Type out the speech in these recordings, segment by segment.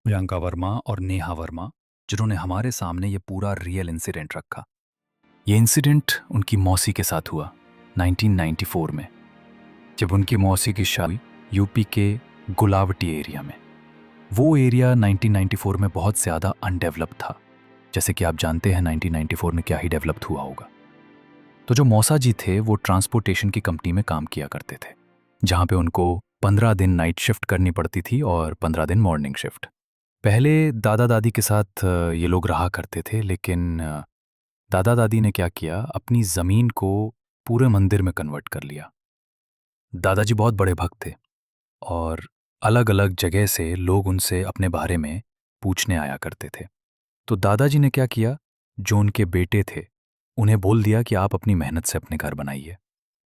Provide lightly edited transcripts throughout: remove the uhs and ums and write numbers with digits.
प्रियंका वर्मा और नेहा वर्मा, जिन्होंने हमारे सामने ये पूरा रियल इंसिडेंट रखा। ये इंसिडेंट उनकी मौसी के साथ हुआ 1994 में, जब उनकी मौसी की शादी यूपी के गुलावटी एरिया में। वो एरिया 1994 में बहुत ज़्यादा अनडेवलप था। जैसे कि आप जानते हैं 1994 में क्या ही डेवलप्ड हुआ होगा। तो जो मौसा जी थे वो ट्रांसपोर्टेशन की कंपनी में काम किया करते थे, जहाँ पे उनको 15 दिन नाइट शिफ्ट करनी पड़ती थी और 15 दिन मॉर्निंग शिफ्ट। पहले दादा दादी के साथ ये लोग रहा करते थे, लेकिन दादा दादी ने क्या किया, अपनी ज़मीन को पूरे मंदिर में कन्वर्ट कर लिया। दादाजी बहुत बड़े भक्त थे और अलग अलग जगह से लोग उनसे अपने बारे में पूछने आया करते थे। तो दादाजी ने क्या किया, जो उनके बेटे थे उन्हें बोल दिया कि आप अपनी मेहनत से अपने घर बनाइए।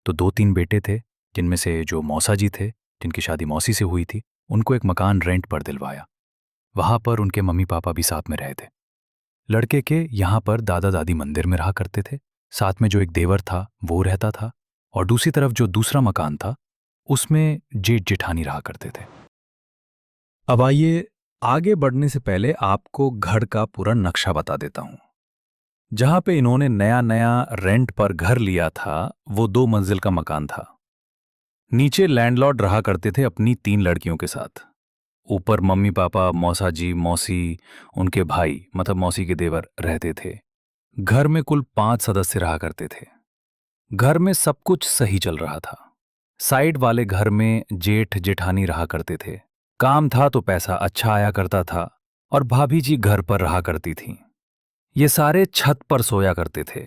तो 2-3 बेटे थे, जिनमें से जो मौसा जी थे, जिनकी शादी मौसी से हुई थी, उनको एक मकान रेंट पर दिलवाया। वहां पर उनके मम्मी पापा भी साथ में रहे थे। लड़के के यहाँ पर दादा दादी मंदिर में रहा करते थे, साथ में जो एक देवर था वो रहता था, और दूसरी तरफ जो दूसरा मकान था उसमें जेठ जेठानी रहा करते थे। अब आइए, आगे बढ़ने से पहले आपको घर का पूरा नक्शा बता देता हूं। जहां पे इन्होंने नया नया रेंट पर घर लिया था वो 2 मंजिल का मकान था। नीचे लैंडलॉर्ड रहा करते थे अपनी 3 लड़कियों के साथ। ऊपर मम्मी पापा, मौसा जी, मौसी, उनके भाई मतलब मौसी के देवर रहते थे। घर में कुल 5 सदस्य रहा करते थे। घर में सब कुछ सही चल रहा था। साइड वाले घर में जेठ जेठानी रहा करते थे। काम था तो पैसा अच्छा आया करता था, और भाभी जी घर पर रहा करती थीं। ये सारे छत पर सोया करते थे।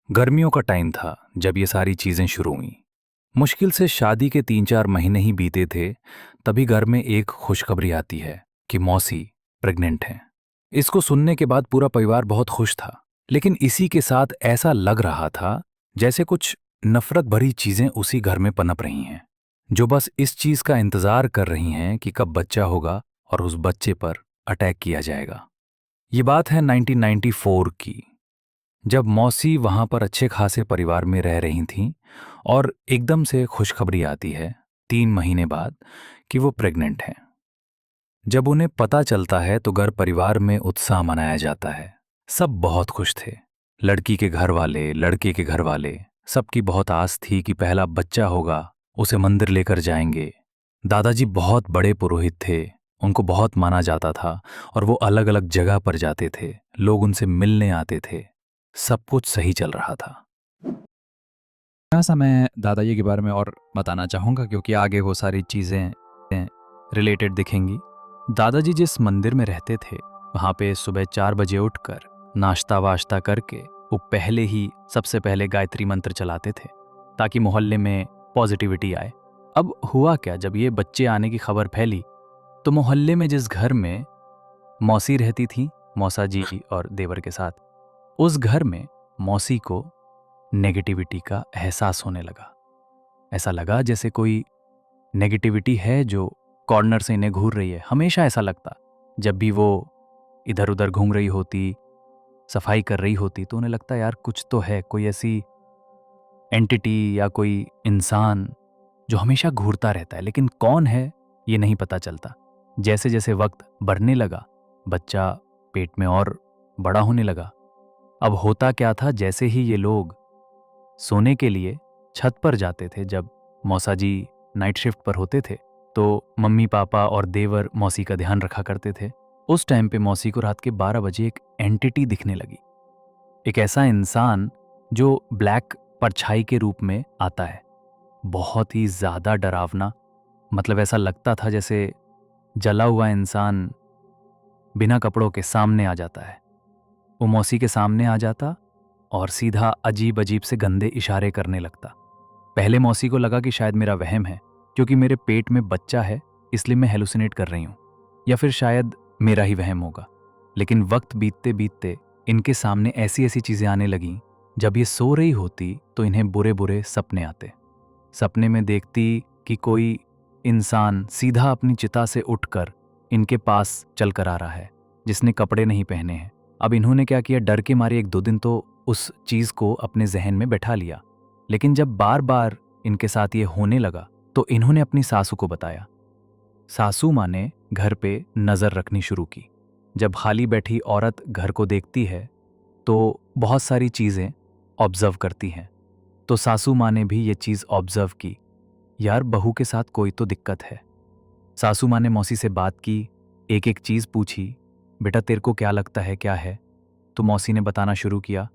गर्मियों का टाइम था जब ये सारी चीजें शुरू हुई। मुश्किल से शादी के 3-4 महीने ही बीते थे, तभी घर में एक खुशखबरी आती है कि मौसी प्रेग्नेंट हैं। इसको सुनने के बाद पूरा परिवार बहुत खुश था, लेकिन इसी के साथ ऐसा लग रहा था जैसे कुछ नफरत भरी चीजें उसी घर में पनप रही हैं, जो बस इस चीज का इंतजार कर रही हैं कि कब बच्चा होगा और उस बच्चे पर अटैक किया जाएगा। ये बात है 1994 की, जब मौसी वहां पर अच्छे खासे परिवार में रह रही थीं, और एकदम से खुशखबरी आती है 3 महीने बाद कि वो प्रेग्नेंट हैं। जब उन्हें पता चलता है तो घर परिवार में उत्साह मनाया जाता है। सब बहुत खुश थे। लड़की के घर वाले, लड़के के घर वाले, सबकी बहुत आस थी कि पहला बच्चा होगा, उसे मंदिर लेकर जाएंगे। दादाजी बहुत बड़े पुरोहित थे, उनको बहुत माना जाता था, और वो अलग अलग जगह पर जाते थे, लोग उनसे मिलने आते थे। सब कुछ सही चल रहा था। थोड़ा-सा मैं दादाजी के बारे में और बताना चाहूँगा, क्योंकि आगे वो सारी चीज़ें रिलेटेड दिखेंगी। दादाजी जिस मंदिर में रहते थे, वहाँ पे सुबह 4 बजे उठकर नाश्ता-वाश्ता करके वो पहले ही सबसे पहले गायत्री मंत्र चलाते थे, ताकि मोहल्ले में पॉजिटिविटी आए। अब हुआ क्या, जब ये बच्चे आने की खबर फैली, तो मोहल्ले में जिस घर में मौसी रहती थी, मौसा जी और देवर के साथ, उस घर में मौसी को नेगेटिविटी का एहसास होने लगा। ऐसा लगा जैसे कोई नेगेटिविटी है जो कॉर्नर से इन्हें घूर रही है। हमेशा ऐसा लगता, जब भी वो इधर उधर घूम रही होती, सफाई कर रही होती, तो उन्हें लगता यार कुछ तो है, कोई ऐसी एंटिटी या कोई इंसान जो हमेशा घूरता रहता है, लेकिन कौन है ये नहीं पता चलता। जैसे जैसे वक्त बढ़ने लगा, बच्चा पेट में और बड़ा होने लगा। अब होता क्या था, जैसे ही ये लोग सोने के लिए छत पर जाते थे, जब मौसा जी नाइट शिफ्ट पर होते थे, तो मम्मी पापा और देवर मौसी का ध्यान रखा करते थे। उस टाइम पे मौसी को रात के 12 बजे एक एंटिटी दिखने लगी। एक ऐसा इंसान जो ब्लैक परछाई के रूप में आता है, बहुत ही ज्यादा डरावना। मतलब ऐसा लगता था जैसे जला हुआ इंसान बिना कपड़ों के सामने आ जाता है। वो मौसी के सामने आ जाता और सीधा अजीब अजीब से गंदे इशारे करने लगता। पहले मौसी को लगा कि शायद मेरा वहम है, क्योंकि मेरे पेट में बच्चा है, इसलिए मैं हेलुसिनेट कर रही हूँ, या फिर शायद मेरा ही वहम होगा। लेकिन वक्त बीतते बीतते इनके सामने ऐसी ऐसी चीजें आने लगीं। जब ये सो रही होती तो इन्हें बुरे बुरे सपने आते। सपने में देखती कि कोई इंसान सीधा अपनी चिता से उठकर इनके पास चल कर आ रहा है, जिसने कपड़े नहीं पहने हैं। अब इन्होंने क्या किया, डर के मारे 1-2 दिन तो उस चीज को अपने जहन में बैठा लिया। लेकिन जब बार बार इनके साथ ये होने लगा, तो इन्होंने अपनी सासू को बताया। सासू माँ ने घर पे नज़र रखनी शुरू की। जब खाली बैठी औरत घर को देखती है तो बहुत सारी चीज़ें ऑब्जर्व करती हैं। तो सासू माँ ने भी ये चीज़ ऑब्जर्व की, यार बहू के साथ कोई तो दिक्कत है। सासू माँ ने मौसी से बात की, एक एक चीज़ पूछी, बेटा तेरे को क्या लगता है क्या है? तो मौसी ने बताना शुरू किया,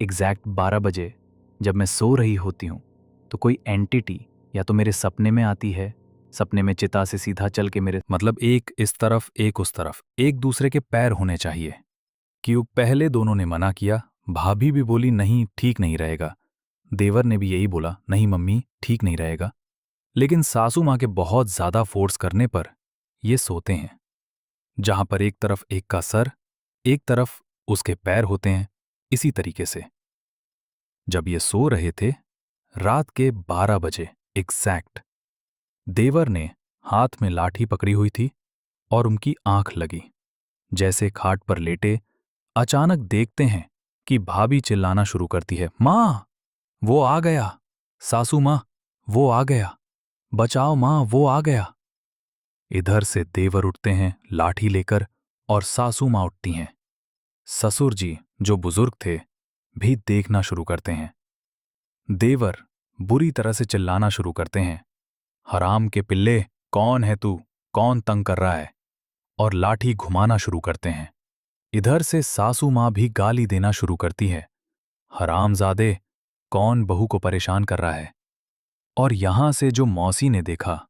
एग्जैक्ट 12 बजे जब मैं सो रही होती हूँ तो कोई एंटिटी या तो मेरे सपने में आती है, सपने में चिता से सीधा चल के मेरे मतलब एक इस तरफ एक उस तरफ, एक दूसरे के पैर होने चाहिए। क्यों पहले दोनों ने मना किया, भाभी भी बोली नहीं ठीक नहीं रहेगा, देवर ने भी यही बोला नहीं मम्मी ठीक नहीं रहेगा, लेकिन सासू माँ के बहुत ज्यादा फोर्स करने पर ये सोते हैं, जहां पर एक तरफ एक का सर, एक तरफ उसके पैर होते हैं। इसी तरीके से जब ये सो रहे थे, रात के 12 बजे एग्जैक्ट, देवर ने हाथ में लाठी पकड़ी हुई थी और उनकी आंख लगी। जैसे खाट पर लेटे अचानक देखते हैं कि भाभी चिल्लाना शुरू करती है, मां वो आ गया, सासू मां वो आ गया, बचाओ मां वो आ गया। इधर से देवर उठते हैं लाठी लेकर और सासू मां उठती हैं। ससुर जी जो बुजुर्ग थे भी देखना शुरू करते हैं। देवर बुरी तरह से चिल्लाना शुरू करते हैं, हराम के पिल्ले कौन है तू, कौन तंग कर रहा है, और लाठी घुमाना शुरू करते हैं। इधर से सासू मां भी गाली देना शुरू करती है, हरामजादे कौन बहू को परेशान कर रहा है। और यहां से जो मौसी ने देखा,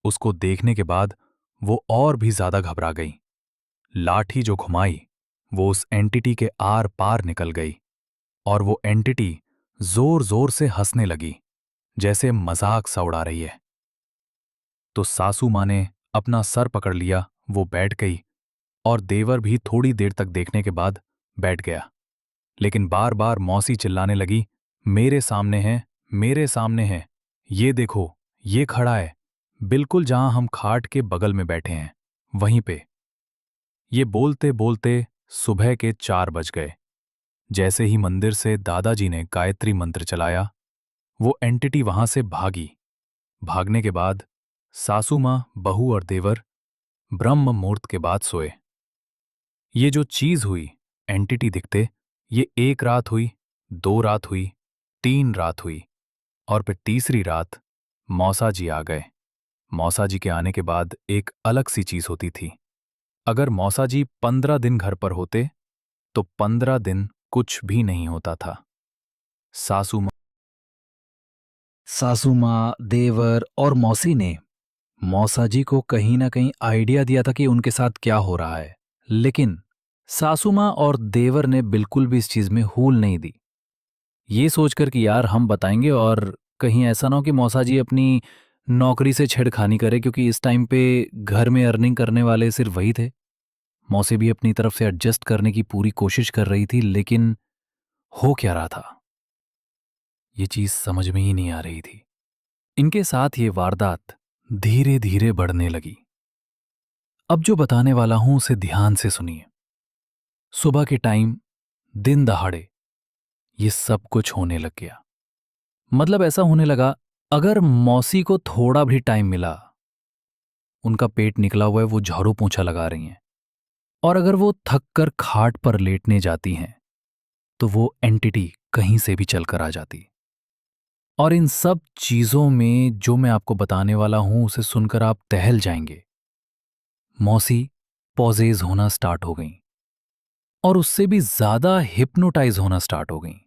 उसको देखने के बाद वो और भी ज्यादा घबरा गई। लाठी जो घुमाई वो उस एंटिटी के आर पार निकल गई और वो एंटिटी जोर जोर से हंसने लगी, जैसे मजाक सा उड़ा रही है। तो सासू माँ ने अपना सर पकड़ लिया, वो बैठ गई और देवर भी थोड़ी देर तक देखने के बाद बैठ गया। लेकिन बार बार मौसी चिल्लाने लगी, मेरे सामने है, मेरे सामने है, ये देखो ये खड़ा है, बिल्कुल जहां हम खाट के बगल में बैठे हैं वहीं पे। ये बोलते बोलते सुबह के 4 बज गए। जैसे ही मंदिर से दादाजी ने गायत्री मंत्र चलाया, वो एंटिटी वहां से भागी। भागने के बाद सासू मां, बहू और देवर ब्रह्म मुहूर्त के बाद सोए। ये जो चीज हुई, एंटिटी दिखते, ये 1 रात हुई, 2 रात हुई, 3 रात हुई और फिर तीसरी रात मौसा जी आ गए। मौसा जी के आने के बाद एक अलग सी चीज होती थी। अगर मौसा जी 15 दिन घर पर होते तो 15 दिन कुछ भी नहीं होता था। सासू माँ, देवर और मौसी ने मौसा जी को कहीं ना कहीं आइडिया दिया था कि उनके साथ क्या हो रहा है, लेकिन सासू माँ और देवर ने बिल्कुल भी इस चीज में हूल नहीं दी, ये सोचकर कि यार हम बताएंगे और कहीं ऐसा ना हो कि मौसा जी अपनी नौकरी से छेड़खानी करे, क्योंकि इस टाइम पे घर में अर्निंग करने वाले सिर्फ वही थे। मौसी भी अपनी तरफ से एडजस्ट करने की पूरी कोशिश कर रही थी, लेकिन हो क्या रहा था ये चीज समझ में ही नहीं आ रही थी। इनके साथ ये वारदात धीरे धीरे बढ़ने लगी। अब जो बताने वाला हूं उसे ध्यान से सुनिए। सुबह के टाइम, दिन दहाड़े ये सब कुछ होने लग गया। मतलब ऐसा होने लगा, अगर मौसी को थोड़ा भी टाइम मिला, उनका पेट निकला हुआ है, वो झाड़ू पोंछा लगा रही हैं, और अगर वो थक कर खाट पर लेटने जाती हैं तो वो एंटिटी कहीं से भी चलकर आ जाती। और इन सब चीजों में जो मैं आपको बताने वाला हूं उसे सुनकर आप टहल जाएंगे। मौसी पॉजेज होना स्टार्ट हो गईं और उससे भी ज्यादा हिप्नोटाइज होना स्टार्ट हो गईं।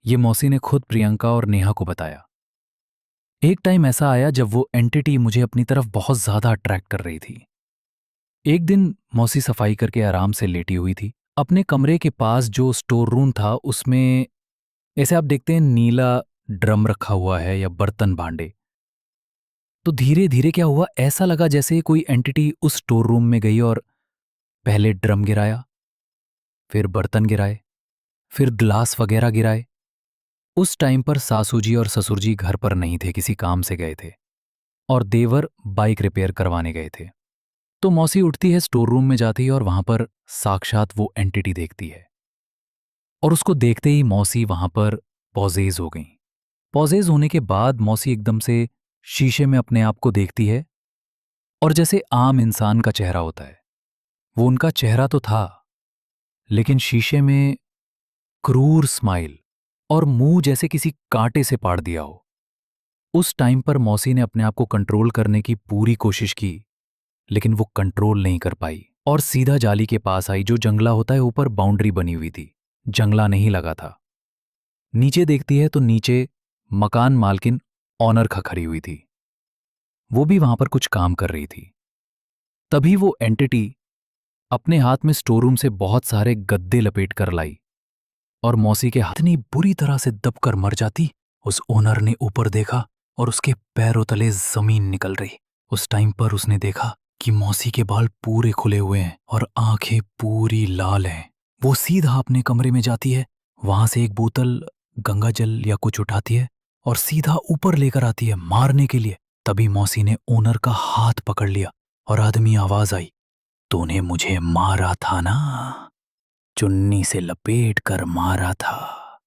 ये मौसी ने खुद प्रियंका और नेहा को बताया। एक टाइम ऐसा आया जब वो एंटिटी मुझे अपनी तरफ बहुत ज्यादा अट्रैक्ट कर रही थी। एक दिन मौसी सफाई करके आराम से लेटी हुई थी। अपने कमरे के पास जो स्टोर रूम था उसमें ऐसे आप देखते हैं नीला ड्रम रखा हुआ है या बर्तन भांडे। तो धीरे धीरे क्या हुआ, ऐसा लगा जैसे कोई एंटिटी उस स्टोर रूम में गई और पहले ड्रम गिराया, फिर बर्तन गिराए, फिर ग्लास वगैरह गिराए। उस टाइम पर सासू जी और ससुर जी घर पर नहीं थे, किसी काम से गए थे, और देवर बाइक रिपेयर करवाने गए थे। तो मौसी उठती है, स्टोर रूम में जाती है और वहां पर साक्षात वो एंटिटी देखती है। और उसको देखते ही मौसी वहां पर पॉजेज हो गई। पॉजेज होने के बाद मौसी एकदम से शीशे में अपने आप को देखती है और जैसे आम इंसान का चेहरा होता है, वो उनका चेहरा तो था, लेकिन शीशे में क्रूर स्माइल और मुंह जैसे किसी कांटे से पाड़ दिया हो। उस टाइम पर मौसी ने अपने आप को कंट्रोल करने की पूरी कोशिश की, लेकिन वो कंट्रोल नहीं कर पाई और सीधा जाली के पास आई, जो जंगला होता है, ऊपर बाउंड्री बनी हुई थी, जंगला नहीं लगा था। नीचे देखती है तो नीचे मकान मालकिन ऑनर खड़ी हुई थी। वो भी वहां पर कुछ काम कर रही थी। तभी वो एंटिटी अपने हाथ में स्टोर रूम से बहुत सारे गद्दे लपेट कर लाई और मौसी के हाथ इतनी बुरी तरह से दबकर मर जाती। उस ओनर ने ऊपर देखा और उसके पैरों तले जमीन निकल रही। उस टाइम पर उसने देखा कि मौसी के बाल पूरे खुले हुए हैं और आंखें पूरी लाल हैं। वो सीधा अपने कमरे में जाती है, वहां से एक बोतल गंगा जल या कुछ उठाती है और सीधा ऊपर लेकर आती है मारने के लिए। तभी मौसी ने ओनर का हाथ पकड़ लिया और आदमी आवाज आई, तूने मुझे मारा था ना, चुन्नी से लपेट कर मारा था,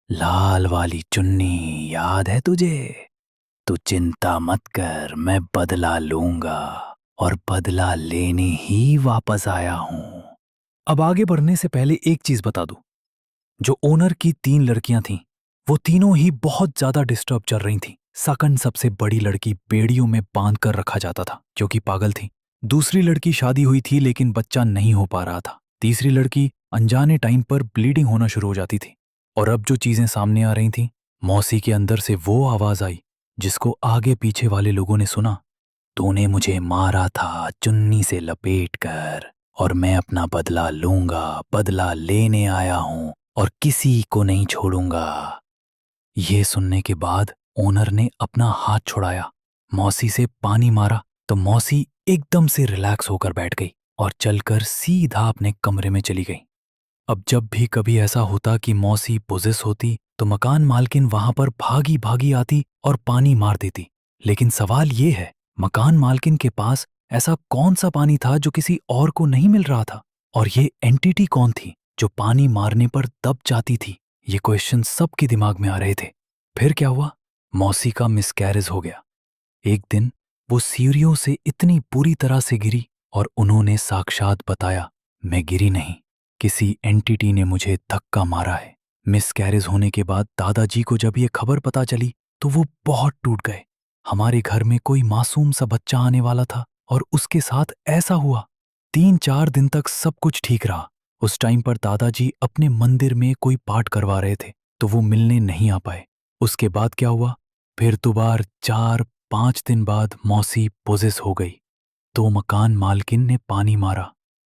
लाल वाली चुन्नी याद है तुझे? तू चिंता मत कर, मैं बदला लूंगा और बदला लेने ही वापस आया हूं। अब आगे बढ़ने से पहले एक चीज बता दूं, जो ओनर की 3 लड़कियां थीं, वो तीनों ही बहुत ज्यादा डिस्टर्ब चल रही थीं। सकन सबसे बड़ी लड़की बेड़ियों में बांध कर रखा जाता था क्योंकि पागल थी। दूसरी लड़की शादी हुई थी लेकिन बच्चा नहीं हो पा रहा था। तीसरी लड़की अनजाने टाइम पर ब्लीडिंग होना शुरू हो जाती थी। और अब जो चीजें सामने आ रही थीं, मौसी के अंदर से वो आवाज आई जिसको आगे पीछे वाले लोगों ने सुना, तूने मुझे मारा था चुन्नी से लपेट कर और मैं अपना बदला लूंगा, बदला लेने आया हूं और किसी को नहीं छोड़ूंगा। ये सुनने के बाद ओनर ने अपना हाथ छुड़ाया, मौसी से पानी मारा तो मौसी एकदम से रिलैक्स होकर बैठ गई और चलकर सीधा अपने कमरे में चली गई। अब जब भी कभी ऐसा होता कि मौसी पोजेस होती तो मकान मालकिन वहां पर भागी भागी आती और पानी मार देती। लेकिन सवाल ये है, मकान मालकिन के पास ऐसा कौन सा पानी था जो किसी और को नहीं मिल रहा था? और ये एंटिटी कौन थी जो पानी मारने पर दब जाती थी? ये क्वेश्चन सबके दिमाग में आ रहे थे। फिर क्या हुआ? मौसी का मिसकैरेज हो गया। एक दिन वो सीढ़ियों से इतनी बुरी तरह से गिरी और उन्होंने साक्षात बताया, मैं गिरी नहीं, किसी एंटिटी ने मुझे धक्का मारा है। मिसकैरेज होने के बाद दादाजी को जब ये खबर पता चली तो वो बहुत टूट गए। हमारे घर में कोई मासूम सा बच्चा आने वाला था और उसके साथ ऐसा हुआ। 3-4 दिन तक सब कुछ ठीक रहा। उस टाइम पर दादाजी अपने मंदिर में कोई पाठ करवा रहे थे तो वो मिलने नहीं आ पाए। उसके बाद क्या हुआ? फिर दोबारा 4-5 दिन बाद मौसी पोजेस हो गई तो मकान मालकिन ने पानी मारा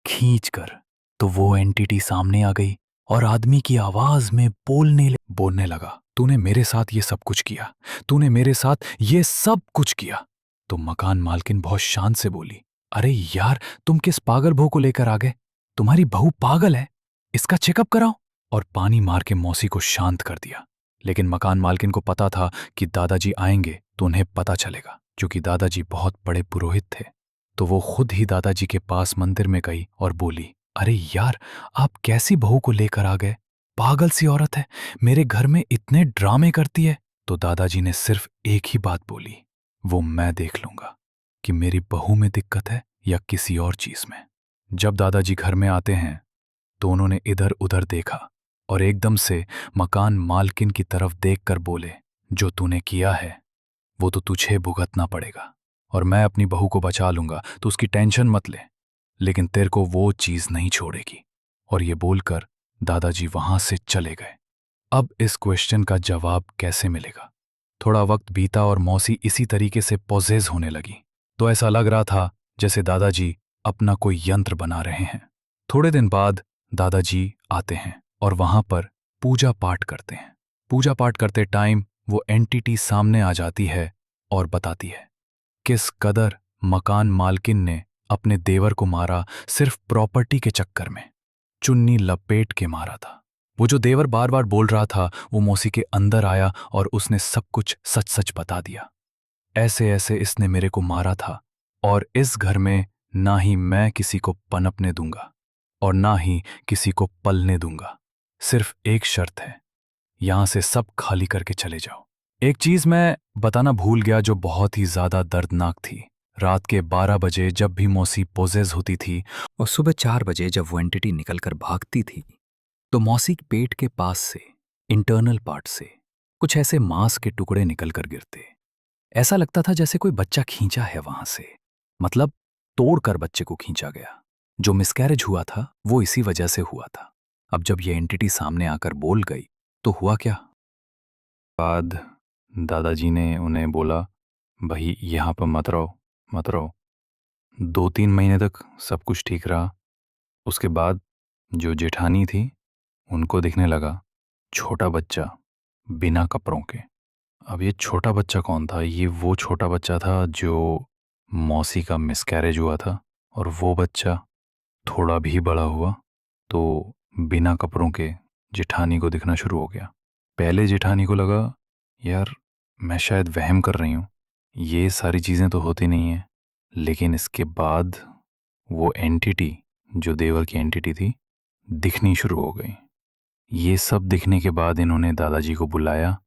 खींच कर, तो वो एंटिटी सामने आ गई और आदमी की आवाज में बोलने लगा, तूने मेरे साथ ये सब कुछ किया, तूने मेरे साथ ये सब कुछ किया। तो मकान मालकिन बहुत शांत से बोली, अरे यार, तुम किस पागल बहू को लेकर आ गए? तुम्हारी बहू पागल है, इसका चेकअप कराओ। और पानी मार के मौसी को शांत कर दिया। लेकिन मकान मालकिन को पता था कि दादाजी आएंगे तो उन्हें पता चलेगा, क्योंकि दादाजी बहुत बड़े पुरोहित थे। तो वो खुद ही दादाजी के पास मंदिर में गई और बोली, अरे यार, आप कैसी बहू को लेकर आ गए? पागल सी औरत है, मेरे घर में इतने ड्रामे करती है। तो दादाजी ने सिर्फ एक ही बात बोली, वो मैं देख लूंगा कि मेरी बहू में दिक्कत है या किसी और चीज में। जब दादाजी घर में आते हैं तो उन्होंने इधर उधर देखा और एकदम से मकान मालकिन की तरफ देखकर बोले, जो तूने किया है वो तो तुझे भुगतना पड़ेगा और मैं अपनी बहू को बचा लूंगा, तो उसकी टेंशन मत ले, लेकिन तेरे को वो चीज नहीं छोड़ेगी। और ये बोलकर दादाजी वहां से चले गए। अब इस क्वेश्चन का जवाब कैसे मिलेगा? थोड़ा वक्त बीता और मौसी इसी तरीके से पोजेस होने लगी, तो ऐसा लग रहा था जैसे दादाजी अपना कोई यंत्र बना रहे हैं। थोड़े दिन बाद दादाजी आते हैं और वहां पर पूजा पाठ करते हैं। पूजा पाठ करते टाइम वो एंटिटी सामने आ जाती है और बताती है किस कदर मकान मालकिन ने अपने देवर को मारा सिर्फ प्रॉपर्टी के चक्कर में, चुन्नी लपेट के मारा था। वो जो देवर बार बार बोल रहा था, वो मौसी के अंदर आया और उसने सब कुछ सच सच बता दिया। ऐसे ऐसे इसने मेरे को मारा था और इस घर में ना ही मैं किसी को पनपने दूंगा और ना ही किसी को पलने दूंगा। सिर्फ एक शर्त है, यहां से सब खाली करके चले जाओ। एक चीज मैं बताना भूल गया जो बहुत ही ज्यादा दर्दनाक थी। रात के 12 बजे जब भी मौसी पोजेस होती थी और सुबह 4 बजे जब वो एंटिटी निकलकर भागती थी, तो मौसी के पेट के पास से, इंटरनल पार्ट से कुछ ऐसे मांस के टुकड़े निकलकर गिरते। ऐसा लगता था जैसे कोई बच्चा खींचा है वहां से, मतलब तोड़कर बच्चे को खींचा गया। जो मिसकैरेज हुआ था वो इसी वजह से हुआ था। अब जब ये एंटिटी सामने आकर बोल गई तो हुआ क्या? बाद दादाजी ने उन्हें बोला, भाई यहाँ पर मत रहो, मत रहो। 2-3 महीने तक सब कुछ ठीक रहा। उसके बाद जो जेठानी थी उनको दिखने लगा छोटा बच्चा बिना कपड़ों के। अब ये छोटा बच्चा कौन था? ये वो छोटा बच्चा था जो मौसी का मिसकैरेज हुआ था। और वो बच्चा थोड़ा भी बड़ा हुआ तो बिना कपड़ों के जेठानी को दिखना शुरू हो गया। पहले जेठानी को लगा, यार मैं शायद वहम कर रही हूँ, ये सारी चीज़ें तो होती नहीं हैं। लेकिन इसके बाद वो एंटिटी, जो देवर की एंटिटी थी, दिखनी शुरू हो गई। ये सब दिखने के बाद इन्होंने दादाजी को बुलाया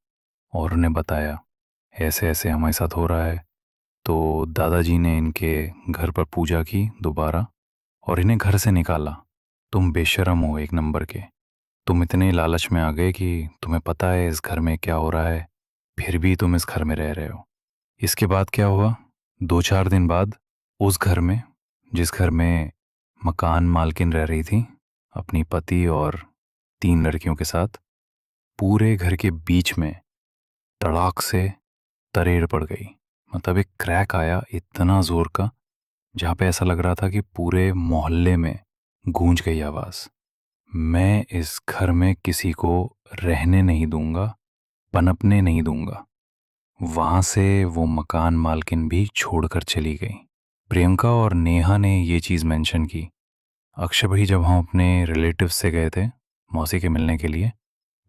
और उन्हें बताया ऐसे ऐसे हमारे साथ हो रहा है। तो दादाजी ने इनके घर पर पूजा की दोबारा और इन्हें घर से निकाला। तुम बेशर्म हो एक नंबर के। तुम इतने लालच में आ गए कि तुम्हें पता है इस घर में क्या हो रहा है, फिर भी तुम इस घर में रह रहे हो। इसके बाद क्या हुआ? 2-4 दिन बाद उस घर में, जिस घर में मकान मालकिन रह रही थी अपनी पति और 3 लड़कियों के साथ, पूरे घर के बीच में तड़ाक से तरेड़ पड़ गई। मतलब एक क्रैक आया इतना जोर का, जहाँ पे ऐसा लग रहा था कि पूरे मोहल्ले में गूंज गई आवाज़। मैं इस घर में किसी को रहने नहीं दूंगा, पनपने नहीं दूंगा। वहां से वो मकान मालकिन भी छोड़कर चली गई। प्रियंका और नेहा ने ये चीज़ मेंशन की। अक्षय भाई, जब हम अपने रिलेटिव से गए थे मौसी के मिलने के लिए,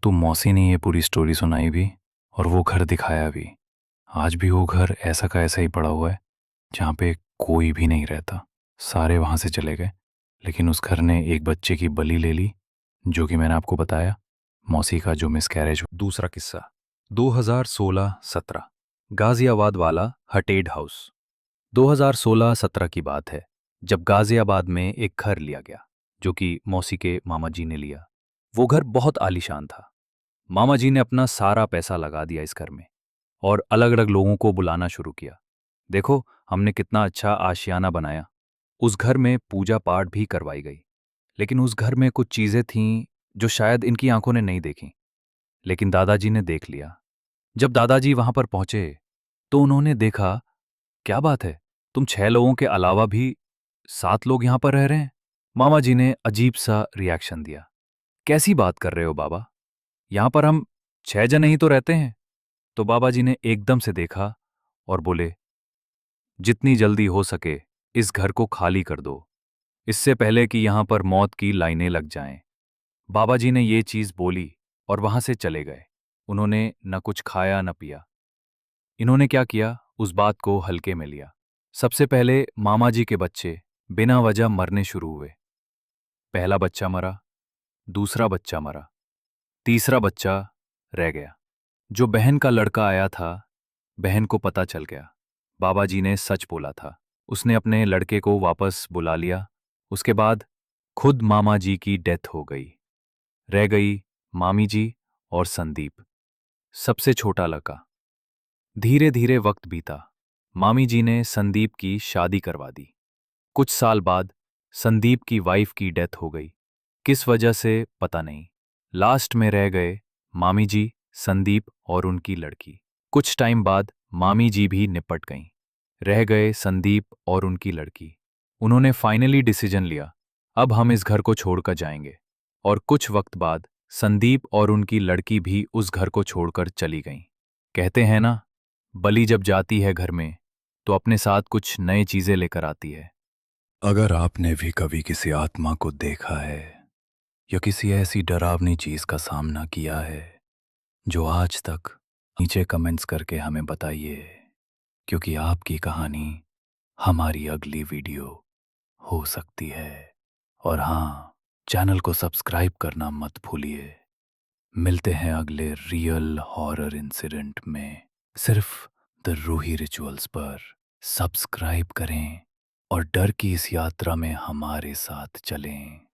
तो मौसी ने ये पूरी स्टोरी सुनाई भी और वो घर दिखाया भी। आज भी वो घर ऐसा का ऐसा ही पड़ा हुआ है, जहाँ पे कोई भी नहीं रहता। सारे वहाँ से चले गए, लेकिन उस घर ने एक बच्चे की बलि ले ली, जो कि मैंने आपको बताया, मौसी का जो मिसकैरेज। दूसरा किस्सा 2016-17, गाजियाबाद वाला हटेड हाउस। 2016-17 की बात है, जब गाजियाबाद में एक घर लिया गया, जो कि मौसी के मामा जी ने लिया। वो घर बहुत आलीशान था। मामा जी ने अपना सारा पैसा लगा दिया इस घर में और अलग अलग लोगों को बुलाना शुरू किया। देखो, हमने कितना अच्छा आशियाना बनाया। उस घर में पूजा पाठ भी करवाई गई। लेकिन उस घर में कुछ चीजें थीं जो शायद इनकी आंखों ने नहीं देखी, लेकिन दादाजी ने देख लिया। जब दादाजी वहां पर पहुंचे तो उन्होंने देखा, क्या बात है, तुम 6 लोगों के अलावा भी 7 लोग यहां पर रह रहे हैं? मामा जी ने अजीब सा रिएक्शन दिया। कैसी बात कर रहे हो बाबा, यहां पर हम 6 जने ही तो रहते हैं। तो बाबा जी ने एकदम से देखा और बोले, जितनी जल्दी हो सके इस घर को खाली कर दो, इससे पहले कि यहां पर मौत की लाइनें लग जाएं। बाबा जी ने ये चीज बोली और वहां से चले गए। उन्होंने न कुछ खाया न पिया। इन्होंने क्या किया, उस बात को हल्के में लिया। सबसे पहले मामा जी के बच्चे बिना वजह मरने शुरू हुए। पहला बच्चा मरा, दूसरा बच्चा मरा, तीसरा बच्चा रह गया। जो बहन का लड़का आया था, बहन को पता चल गया बाबा जी ने सच बोला था। उसने अपने लड़के को वापस बुला लिया। उसके बाद खुद मामा जी की डेथ हो गई। रह गई मामी जी और संदीप, सबसे छोटा लड़का। धीरे धीरे वक्त बीता। मामी जी ने संदीप की शादी करवा दी। कुछ साल बाद संदीप की वाइफ की डेथ हो गई। किस वजह से पता नहीं। लास्ट में रह गए मामी जी, संदीप और उनकी लड़की। कुछ टाइम बाद मामी जी भी निपट गईं। रह गए संदीप और उनकी लड़की। उन्होंने फाइनली डिसीजन लिया, अब हम इस घर को छोड़कर जाएंगे। और कुछ वक्त बाद संदीप और उनकी लड़की भी उस घर को छोड़कर चली गईं। कहते हैं ना, बलि जब जाती है घर में तो अपने साथ कुछ नए चीजें लेकर आती है। अगर आपने भी कभी किसी आत्मा को देखा है या किसी ऐसी डरावनी चीज का सामना किया है जो आज तक, नीचे कमेंट्स करके हमें बताइए, क्योंकि आपकी कहानी हमारी अगली वीडियो हो सकती है। और हाँ, चैनल को सब्सक्राइब करना मत भूलिए। मिलते हैं अगले रियल हॉरर इंसिडेंट में, सिर्फ द रूही रिचुअल्स पर। सब्सक्राइब करें और डर की इस यात्रा में हमारे साथ चलें।